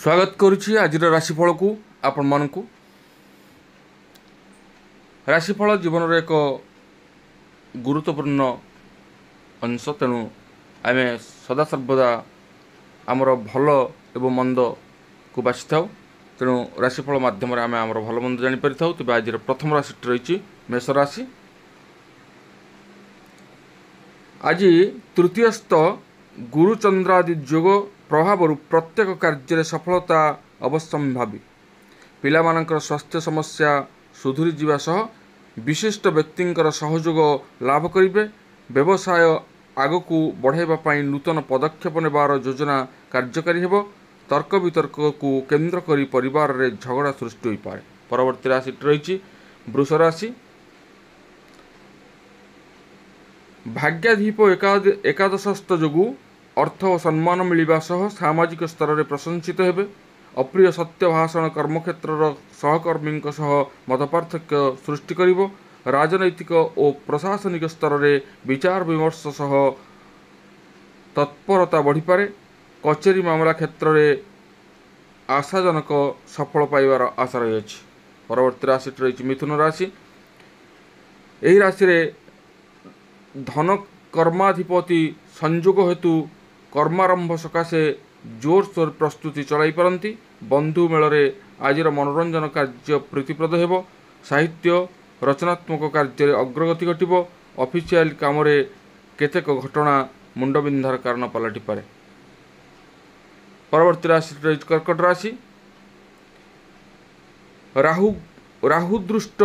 स्वागत करुछि आज राशिफल को आपण मानकु। राशिफल जीवन एक गुरुत्वपूर्ण अंश, तेणु आम सदासर्वदा आमर भल एवं मंद को बाछि थाउ। तेणु राशिफल माध्यम आम आमर भल मंद जापर था। तेज आज प्रथम राशि रही मेष राशि। आज तृतीयस्थ गुरुचंद्रादि जोग प्रभाव प्रत्येक कार्य सफलता अवश्यंभावी। पिलामानंकर स्वास्थ्य समस्या सुधुरी जीवा सह विशिष्ट व्यक्तिंकर सहयोग लाभ करिवे। व्यवसाय आगकू बढ़ाइबा पई नूतन पदक्षेप नेबार योजना कार्यकारी हेबो। तर्क वितर्क को केंद्र करी परिवार रे झगड़ा सृष्टि होई पारे। परवर्ती राशि रही वृष राशि। भाग्याधीप एकादशस्थ जोगु अर्थ और सम्मान मिलिबा सह सामाजिक स्तर में प्रशंसित हेबे। अप्रिय सत्य भाषण कर्मक्षेत्र सहकर्मी सह मतपार्थक्य सृष्टि करिवो। राजनैतिक और प्रशासनिक स्तर में विचार विमर्श सह तत्परता बढ़िपारे। कचेरी मामला क्षेत्र में आशाजनक सफल पाइबार आशा रही। परवर्ती राशि रही मिथुन राशि। यही राशि रे धन कर्माधिपति संयोग हेतु कर्मारंभ सकाशे जोरसोर प्रस्तुति चलाई पारती। बंधु मेल आज मनोरंजन कार्य प्रीतिप्रद हेबो। साहित्य रचनात्मक कार्य अग्रगति घटिबो। ऑफिशियल काम रे केतेक घटना मुंडबिंधार कारण पलटि पारे। परवर्ती राशि रही कर्कट राशि। राहु दृष्ट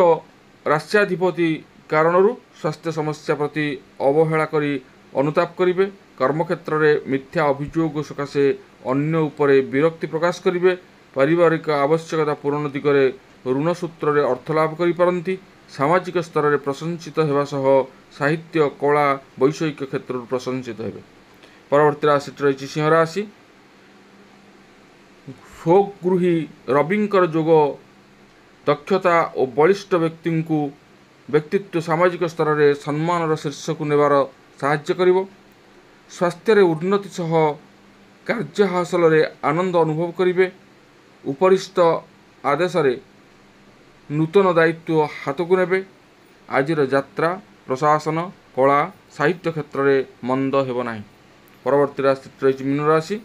राष्ट्राधिपति कारणरू स्वास्थ्य समस्या प्रति अवहेला करी अनुताप करिवे। कर्मक्षेत्र में मिथ्या अभियोग सकाशे अन्य उपरे विरक्ति प्रकाश करिवे। पारिवारिक आवश्यकता पूरण दिगरे ऋण सूत्र में अर्थलाभ करिपारंती। सामाजिक स्तर में प्रशंसित हेबा सह साहित्य कला वैषयिक क्षेत्र प्रशंसित हेबे। परवर्ती राशि रही सिंह राशि। फोक गृही रविंकर जोग दक्षता और बलिष्ठ व्यक्तित्व सामाजिक स्तर में सम्मान शीर्ष को नेबार साहाय्य करिवो। स्वास्थ्य रे उन्नति सह कार्य हासिल रे आनंद अनुभव करिवे। उपरिस्थ आदेश रे नूतन दायित्व हाथ को नेबे। आज यात्रा प्रशासन कला साहित्य क्षेत्र में मंद हेबो नाही। परवर्ती राशि रही मीन राशि।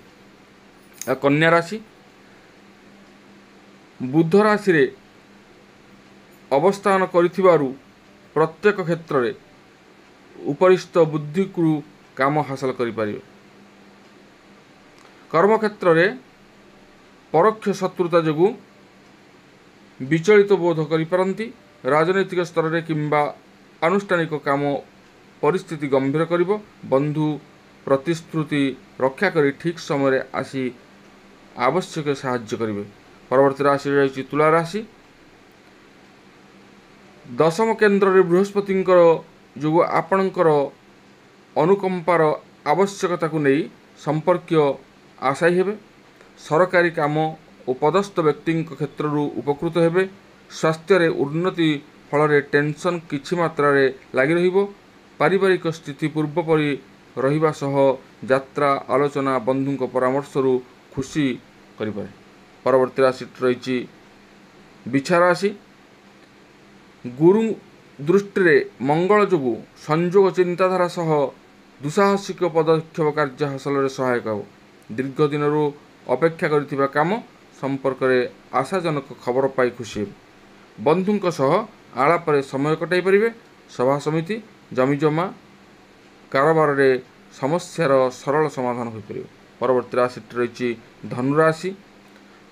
कन्या राशि। बुध राशि रे अवस्थान करिथिबारु प्रत्येक क्षेत्र में उपरिस्थ बुद्धि को काम हासिल करिपारिबे। कर्मक्षेत्र में परोक्ष शत्रुता जोगु विचलित बोध करिपारंती। राजनैतिक स्तर में किंबा आनुष्ठानिक काम परिस्थिति गंभीर करिवो। बंधु प्रतिश्रुति रक्षा करी ठीक समय आसी आवश्यक साहाय्य करिवे। परवर्ती राशि रही तुला राशि। दशम केन्द्र रे बृहस्पति जो आपणकर अनुकंपार आवश्यकता को नहीं संपर्कीय आशायी हेबे। सरकारी काम और पदस्थ व्यक्ति क्षेत्र उपकृत हेबे। स्वास्थ्य रे उन्नति फल रे टेंशन किछि मात्रा रे लागि रहिबो। पारिवारिक स्थिति पूर्वपरि रहिबा सह यात्रा आलोचना बंधुक परामर्श रु खुशी करिपारे। परवर्ती राशि रही बिछा राशि। गुरु दृष्टि रे मंगल जोगु संयोग चिंताधारा सह दुसाहसिक पदक्षेप कार्य हासिल सहायक हो। दीर्घ दिन अपेक्षा करिथिबा काम संपर्क में आशाजनक खबर पाई खुशी हे। बंधुंक सह आलाप समय कटाई परिवे। सभा समिति जमीजमा कारोबार रे समस्यार सरल समाधान हो परिवे। परवर्ती राशि रही धनुराशि।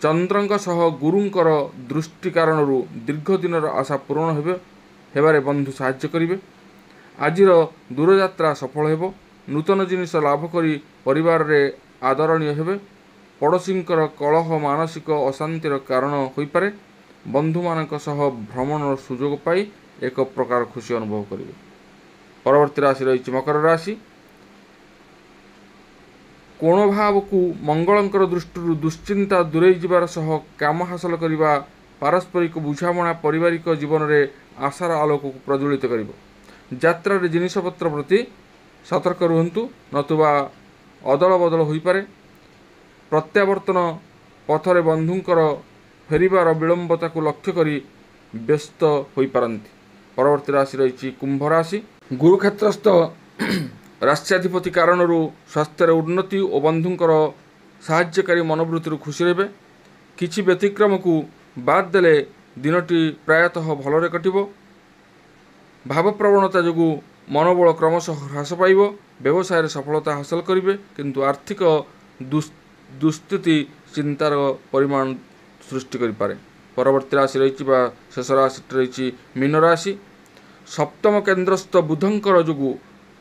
चंद्रंक सह गुरुंकर दृष्टि कारणरू दीर्घ दिन आशा पूर्ण हेबारे बंधु साहाय्य करिवे। आज दूरयात्रा सफल हेबो। नूतन जिनिस लाभ करी परिवार रे आदरणीय हेबे। पड़ोसींकर कलह मानसिक अशांतिर कारण होई पारे। बंधु मानक सह भ्रमण सुयोग पाई एक प्रकार खुशी अनुभव करिवे। परवर्ती राशि रही मकर राशि। कोण भाव को मंगलंकर दृष्टि दुश्चिंता दूरे जीवार सह काम हासिल करिबा। पारस्परिक बुझामणा पारिवारिक जीवन में आशार आलोक को प्रज्वलित करिबो। यात्रा रे जिनिसपत्र प्रति सतर्क रुहंतु, नतुबा अदल बदल होई पारे। प्रत्यावर्तन ପଥରେ ବନ୍ଧୁଙ୍କର ଫେରିବାର ବିଳମ୍ବତାକୁ ଲକ୍ଷ୍ୟ କରି ବ୍ୟସ୍ତ ହୋଇପାରନ୍ତି। ପରବର୍ତ୍ତୀ ରାଶି ରହିଛି କୁମ୍ଭ ରାଶି। ଗୁରୁକ୍ଷେତ୍ରସ୍ଥ ରାଷ୍ଟ୍ରାଧିପତି କାରଣରୁ ସ୍ୱାସ୍ଥ୍ୟରେ ଉନ୍ନତି ଓ ବନ୍ଧୁଙ୍କର ସାହାଯ୍ୟକାରୀ ମନୋବୃତ୍ତିରୁ ଖୁସି ରହିବେ। କିଛି ବ୍ୟତିକ୍ରମକୁ ବାଦ୍ ଦେଲେ ଦିନଟି ପ୍ରାୟତଃ ଭଲରେ କଟିବ। ଭାବପ୍ରବଣତା ଯୋଗୁଁ ମନୋବଳ କ୍ରମଶଃ ହ୍ରାସ ପାଇବ। ବ୍ୟବସାୟରେ ସଫଳତା ହାସଲ କରିବେ, କିନ୍ତୁ ଆର୍ଥିକ ଦୁସ୍ଥିତି ଚିନ୍ତାର ପରିମାଣ ସୃଷ୍ଟି କରିପାରେ। ପରବର୍ତ୍ତୀ ରାଶି ରହିଛି ବା ଶେଷ ରାଶିଟି ରହିଛି ମୀନ ରାଶି। ସପ୍ତମ କେନ୍ଦ୍ରସ୍ଥ ବୁଧଙ୍କର ଯୋଗୁଁ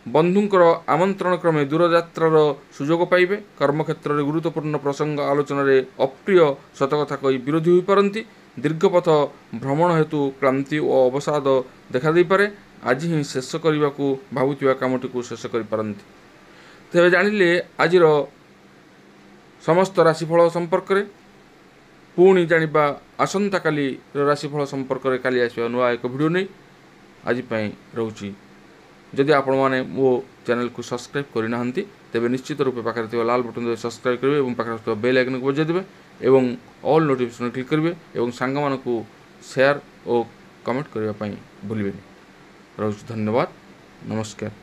ବନ୍ଧୁଙ୍କର ଆମନ୍ତ୍ରଣ କ୍ରମେ ଦୂରଯାତ୍ରାର ସୁଯୋଗ ପାଇବେ। କର୍ମକ୍ଷେତ୍ରରେ ଗୁରୁତ୍ୱପୂର୍ଣ୍ଣ ପ୍ରସଙ୍ଗ ଆଲୋଚନାରେ ଅପ୍ରିୟ ସତକଥା କହି ବିରୋଧୀ ହୋଇପାରନ୍ତି। ଦୀର୍ଘପଥ ଭ୍ରମଣ ହେତୁ କ୍ଳାନ୍ତି ଓ ଅବସାଦ ଦେଖାଦେଇପାରେ। ଆଜି ହିଁ ଶେଷ କରିବାକୁ ଭାବୁଥିବା କାମଟିକୁ ଶେଷ କରିପାରନ୍ତି। ତେବେ ଜାଣିଲେ ଆଜିର ସମସ୍ତ ରାଶିଫଳ ସମ୍ପର୍କରେ। ପୁଣି ଜାଣିବା ଆସନ୍ତାକାଲିର ରାଶିଫଳ ସମ୍ପର୍କରେ କାଲି ଆସିବା ନୂଆ ଏକ ଭିଡ଼ିଓ ନେଇ। ଆଜି ପାଇଁ ରହୁଛି। ଯଦି ଆପଣମାନେ ମୋ ଚ୍ୟାନେଲକୁ ସବସ୍କ୍ରାଇବ୍ କରିନାହାନ୍ତି ତେବେ ନିଶ୍ଚିତ ରୂପେ ପାଖରେ ଥିବା ଲାଲ ବଟନ୍ ଦେବେ ସବସ୍କ୍ରାଇବ୍ କରିବେ ଏବଂ ପାଖରେ ଥିବା ବେଲ୍ ଆଇକନ୍କୁ ବଜାଇ ଦେବେ ଏବଂ ଅଲ୍ ନୋଟିଫିକେସନ୍ କ୍ଲିକ୍ କରିବେ ଏବଂ ସାଙ୍ଗମାନଙ୍କୁ ସେୟାର ଓ କମେଣ୍ଟ କରିବା ପାଇଁ ଭୁଲିବେନି। ରହୁଛି। ଧନ୍ୟବାଦ। ନମସ୍କାର।